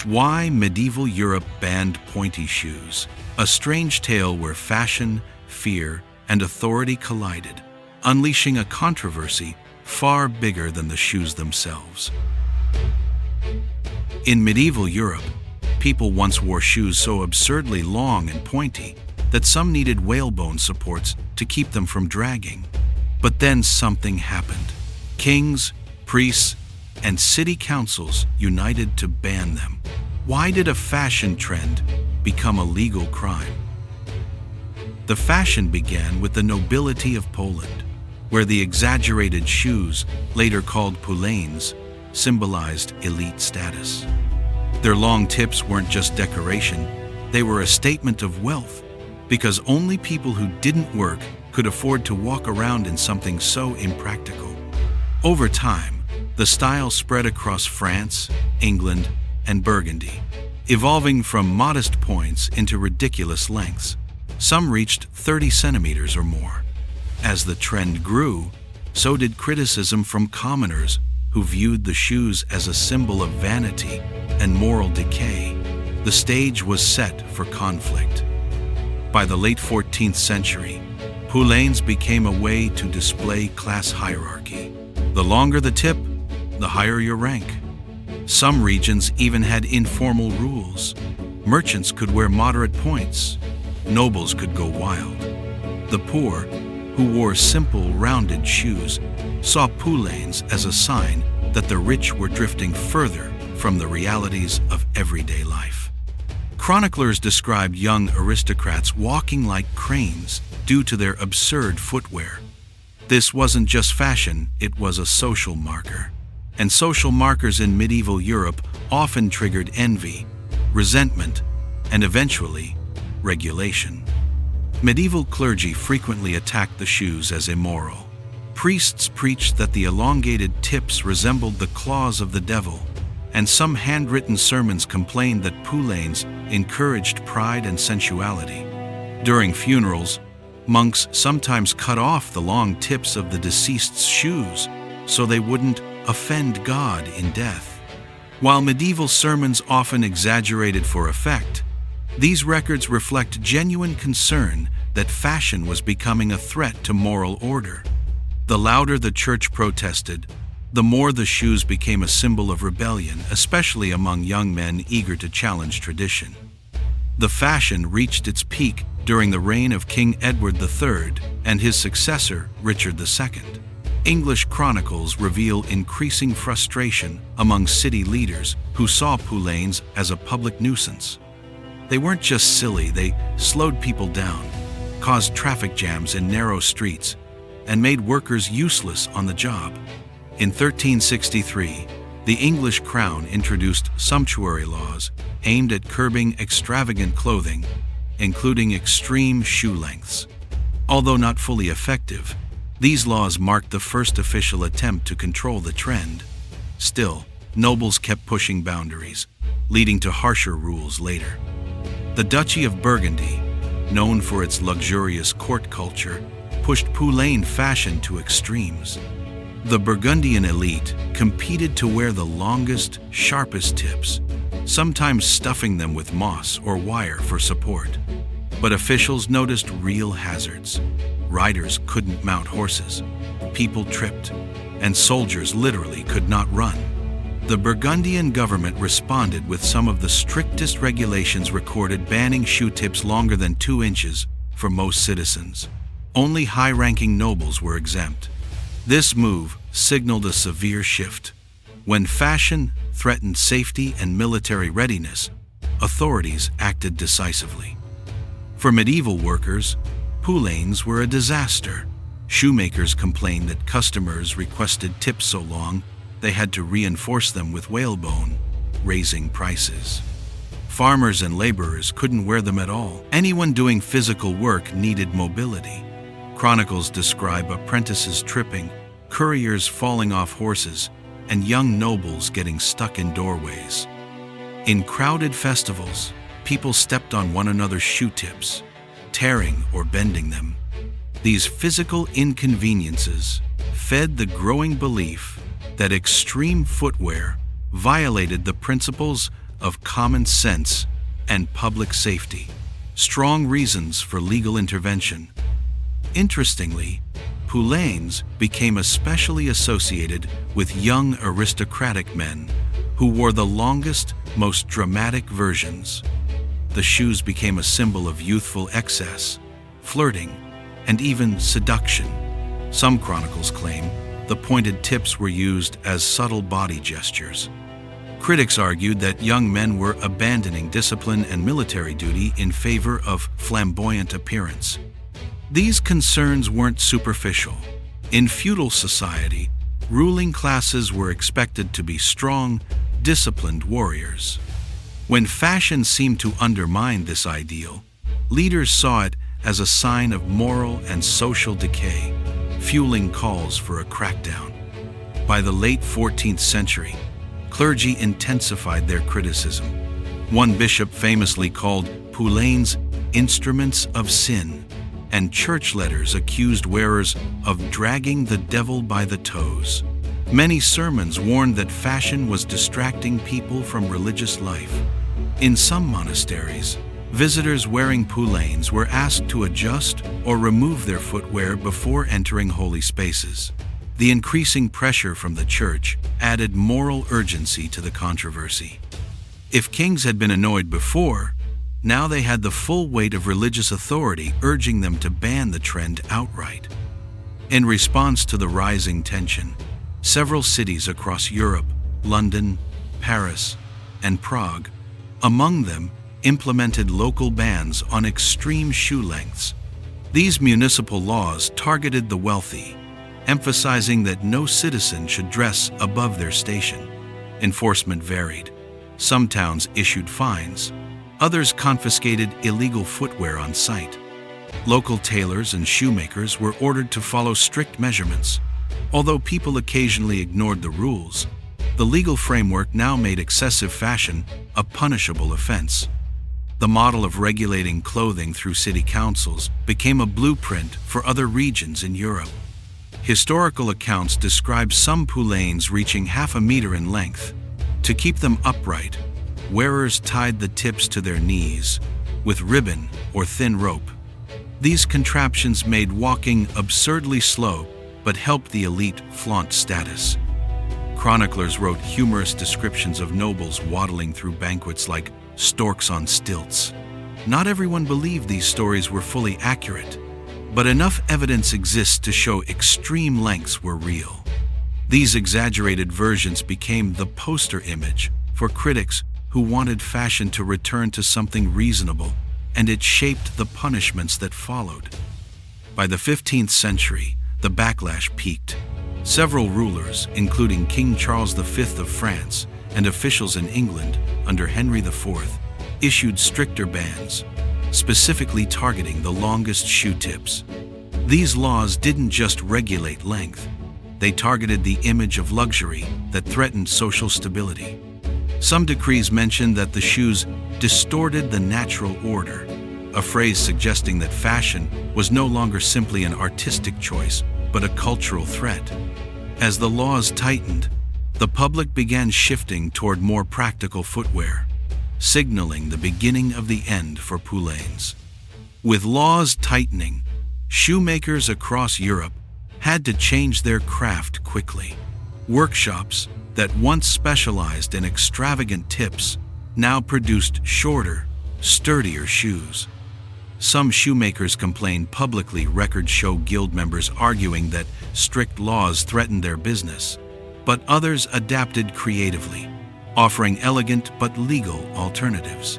Why medieval Europe banned pointy shoes. A strange tale where fashion, fear, and authority collided, unleashing a controversy far bigger than the shoes themselves. In medieval Europe, people once wore shoes so absurdly long and pointy that some needed whalebone supports to keep them from dragging. But then something happened. Kings, priests, and city councils united to ban them. Why did a fashion trend become a legal crime? The fashion began with the nobility of Poland, where the exaggerated shoes, later called poulaines, symbolized elite status. Their long tips weren't just decoration, they were a statement of wealth, because only people who didn't work could afford to walk around in something so impractical. Over time, the style spread across France, England, and Burgundy, evolving from modest points into ridiculous lengths. Some reached 30 centimeters or more. As the trend grew, so did criticism from commoners who viewed the shoes as a symbol of vanity and moral decay. The stage was set for conflict. By the late 14th century, poulaines became a way to display class hierarchy. The longer the tip, the higher your rank. Some regions even had informal rules. Merchants could wear moderate points. Nobles could go wild. The poor, who wore simple, rounded shoes, saw poulaines as a sign that the rich were drifting further from the realities of everyday life. Chroniclers described young aristocrats walking like cranes due to their absurd footwear. This wasn't just fashion, it was a social marker. And social markers in medieval Europe often triggered envy, resentment, and eventually, regulation. Medieval clergy frequently attacked the shoes as immoral. Priests preached that the elongated tips resembled the claws of the devil, and some handwritten sermons complained that poulaines encouraged pride and sensuality. During funerals, monks sometimes cut off the long tips of the deceased's shoes so they wouldn't offend God in death. While medieval sermons often exaggerated for effect, these records reflect genuine concern that fashion was becoming a threat to moral order. The louder the church protested, the more the shoes became a symbol of rebellion, especially among young men eager to challenge tradition. The fashion reached its peak during the reign of King Edward III and his successor, Richard II. English chronicles reveal increasing frustration among city leaders who saw poulaines as a public nuisance. They weren't just silly, they slowed people down, caused traffic jams in narrow streets, and made workers useless on the job. In 1363, the English crown introduced sumptuary laws aimed at curbing extravagant clothing, including extreme shoe lengths. Although not fully effective, these laws marked the first official attempt to control the trend. Still, nobles kept pushing boundaries, leading to harsher rules later. The Duchy of Burgundy, known for its luxurious court culture, pushed poulaine fashion to extremes. The Burgundian elite competed to wear the longest, sharpest tips, sometimes stuffing them with moss or wire for support. But officials noticed real hazards. Riders couldn't mount horses, people tripped, and soldiers literally could not run. The Burgundian government responded with some of the strictest regulations recorded, banning shoe tips longer than 2 inches for most citizens. Only high-ranking nobles were exempt. This move signaled a severe shift. When fashion threatened safety and military readiness, authorities acted decisively. For medieval workers, poulaines were a disaster. Shoemakers complained that customers requested tips so long they had to reinforce them with whalebone, raising prices. Farmers and laborers couldn't wear them at all. Anyone doing physical work needed mobility. Chronicles describe apprentices tripping, couriers falling off horses, and young nobles getting stuck in doorways. In crowded festivals, people stepped on one another's shoe tips, tearing or bending them. These physical inconveniences fed the growing belief that extreme footwear violated the principles of common sense and public safety. Strong reasons for legal intervention. Interestingly, poulaines became especially associated with young aristocratic men who wore the longest, most dramatic versions. The shoes became a symbol of youthful excess, flirting, and even seduction. Some chronicles claim the pointed tips were used as subtle body gestures. Critics argued that young men were abandoning discipline and military duty in favor of flamboyant appearance. These concerns weren't superficial. In feudal society, ruling classes were expected to be strong, disciplined warriors. When fashion seemed to undermine this ideal, leaders saw it as a sign of moral and social decay, fueling calls for a crackdown. By the late 14th century, clergy intensified their criticism. One bishop famously called poulaines instruments of sin, and church letters accused wearers of dragging the devil by the toes. Many sermons warned that fashion was distracting people from religious life. In some monasteries, visitors wearing poulaines were asked to adjust or remove their footwear before entering holy spaces. The increasing pressure from the church added moral urgency to the controversy. If kings had been annoyed before, now they had the full weight of religious authority urging them to ban the trend outright. In response to the rising tension, several cities across Europe, London, Paris, and Prague, among them, implemented local bans on extreme shoe lengths. These municipal laws targeted the wealthy, emphasizing that no citizen should dress above their station. Enforcement varied. Some towns issued fines, others confiscated illegal footwear on site. Local tailors and shoemakers were ordered to follow strict measurements. Although people occasionally ignored the rules, the legal framework now made excessive fashion a punishable offense. The model of regulating clothing through city councils became a blueprint for other regions in Europe. Historical accounts describe some poulaines reaching half a meter in length. To keep them upright, wearers tied the tips to their knees with ribbon or thin rope. These contraptions made walking absurdly slow but helped the elite flaunt status. Chroniclers wrote humorous descriptions of nobles waddling through banquets like storks on stilts. Not everyone believed these stories were fully accurate, but enough evidence exists to show extreme lengths were real. These exaggerated versions became the poster image for critics who wanted fashion to return to something reasonable, and it shaped the punishments that followed. By the 15th century, the backlash peaked. Several rulers, including King Charles V of France and officials in England under Henry IV, issued stricter bans, specifically targeting the longest shoe tips. These laws didn't just regulate length, they targeted the image of luxury that threatened social stability. Some decrees mentioned that the shoes distorted the natural order, a phrase suggesting that fashion was no longer simply an artistic choice, but a cultural threat. As the laws tightened, the public began shifting toward more practical footwear, signaling the beginning of the end for poulaines. With laws tightening, shoemakers across Europe had to change their craft quickly. Workshops that once specialized in extravagant tips now produced shorter, sturdier shoes. Some shoemakers complained publicly, record show guild members arguing that strict laws threatened their business, but others adapted creatively, offering elegant but legal alternatives.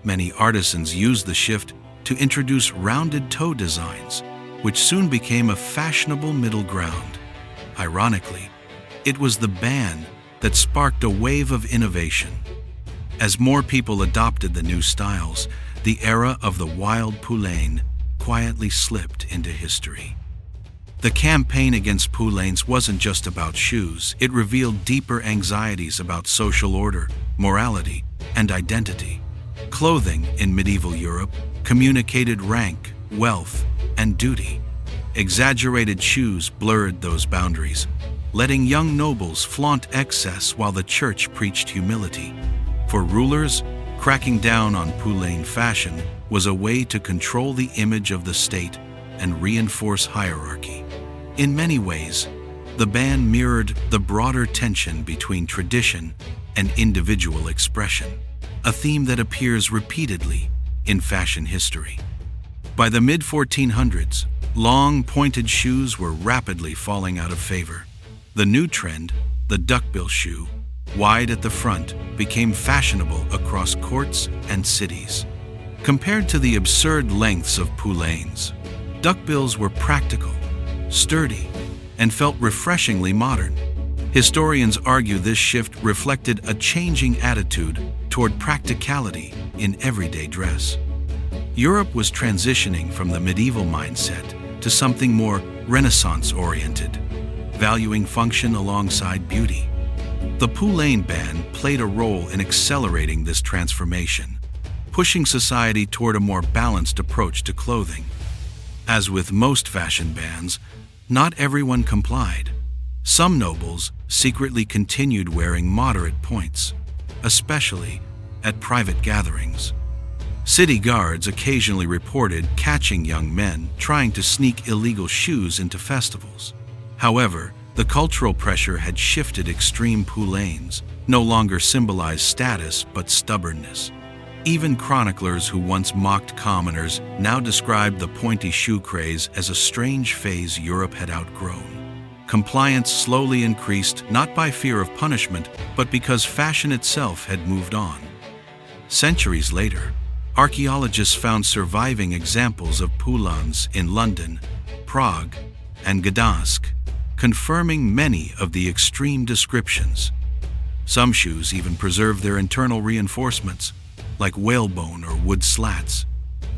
Many artisans used the shift to introduce rounded toe designs, which soon became a fashionable middle ground. Ironically, it was the ban that sparked a wave of innovation. As more people adopted the new styles, the era of the wild poulain quietly slipped into history. The campaign against poulaines wasn't just about shoes, it revealed deeper anxieties about social order, morality, and identity. Clothing in medieval Europe communicated rank, wealth, and duty. Exaggerated shoes blurred those boundaries, letting young nobles flaunt excess while the church preached humility. For rulers, cracking down on Poulain fashion was a way to control the image of the state and reinforce hierarchy. In many ways, the ban mirrored the broader tension between tradition and individual expression, a theme that appears repeatedly in fashion history. By the mid-1400s, long, pointed shoes were rapidly falling out of favor. The new trend, the duckbill shoe, wide at the front, became fashionable across courts and cities. Compared to the absurd lengths of Poulains, duckbills were practical, sturdy, and felt refreshingly modern. Historians argue this shift reflected a changing attitude toward practicality in everyday dress. Europe was transitioning from the medieval mindset to something more Renaissance-oriented, valuing function alongside beauty. The Poulain ban played a role in accelerating this transformation, pushing society toward a more balanced approach to clothing. As with most fashion bans, not everyone complied. Some nobles secretly continued wearing moderate points, especially at private gatherings. City guards occasionally reported catching young men trying to sneak illegal shoes into festivals. However, the cultural pressure had shifted. Extreme Poulains no longer symbolized status but stubbornness. Even chroniclers who once mocked commoners now described the pointy shoe craze as a strange phase Europe had outgrown. Compliance slowly increased, not by fear of punishment, but because fashion itself had moved on. Centuries later, archaeologists found surviving examples of Poulains in London, Prague, and Gdansk, confirming many of the extreme descriptions. Some shoes even preserve their internal reinforcements, like whalebone or wood slats.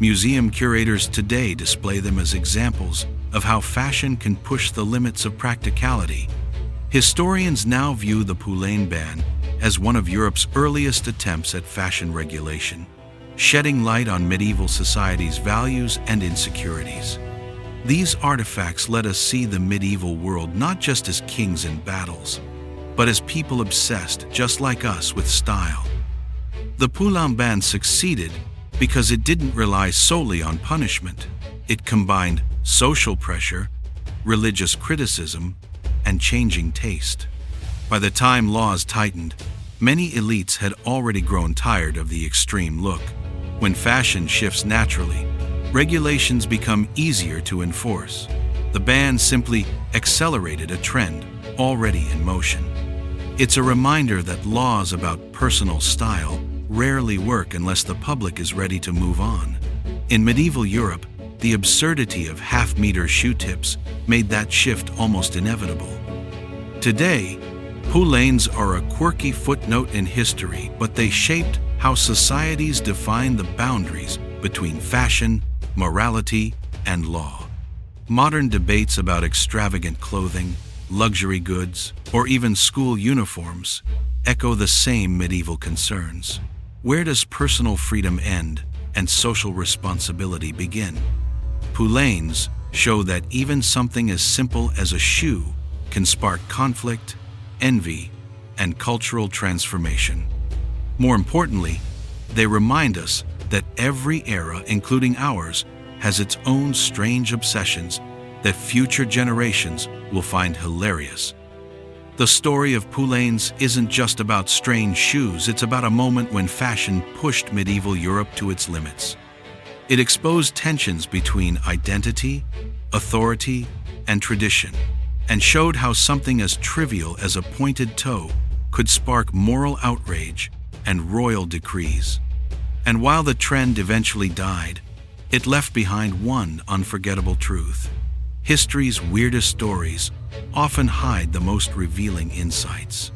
Museum curators today display them as examples of how fashion can push the limits of practicality. Historians now view the Poulain ban as one of Europe's earliest attempts at fashion regulation, shedding light on medieval society's values and insecurities. These artifacts let us see the medieval world not just as kings in battles, but as people obsessed, just like us, with style. The Poulain ban succeeded because it didn't rely solely on punishment. It combined social pressure, religious criticism, and changing taste. By the time laws tightened, many elites had already grown tired of the extreme look. When fashion shifts naturally, regulations become easier to enforce. The ban simply accelerated a trend already in motion. It's a reminder that laws about personal style rarely work unless the public is ready to move on. In medieval Europe, the absurdity of half-meter shoe tips made that shift almost inevitable. Today, Poulains are a quirky footnote in history, but they shaped how societies define the boundaries between fashion, morality, and law. Modern debates about extravagant clothing, luxury goods, or even school uniforms echo the same medieval concerns. Where does personal freedom end and social responsibility begin? Poulains show that even something as simple as a shoe can spark conflict, envy, and cultural transformation. More importantly, they remind us that every era, including ours, has its own strange obsessions that future generations will find hilarious. The story of Poulains isn't just about strange shoes, it's about a moment when fashion pushed medieval Europe to its limits. It exposed tensions between identity, authority, and tradition, and showed how something as trivial as a pointed toe could spark moral outrage and royal decrees. And while the trend eventually died, it left behind one unforgettable truth. History's weirdest stories often hide the most revealing insights.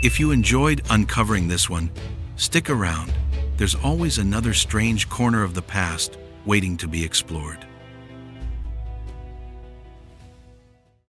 If you enjoyed uncovering this one, stick around. There's always another strange corner of the past waiting to be explored.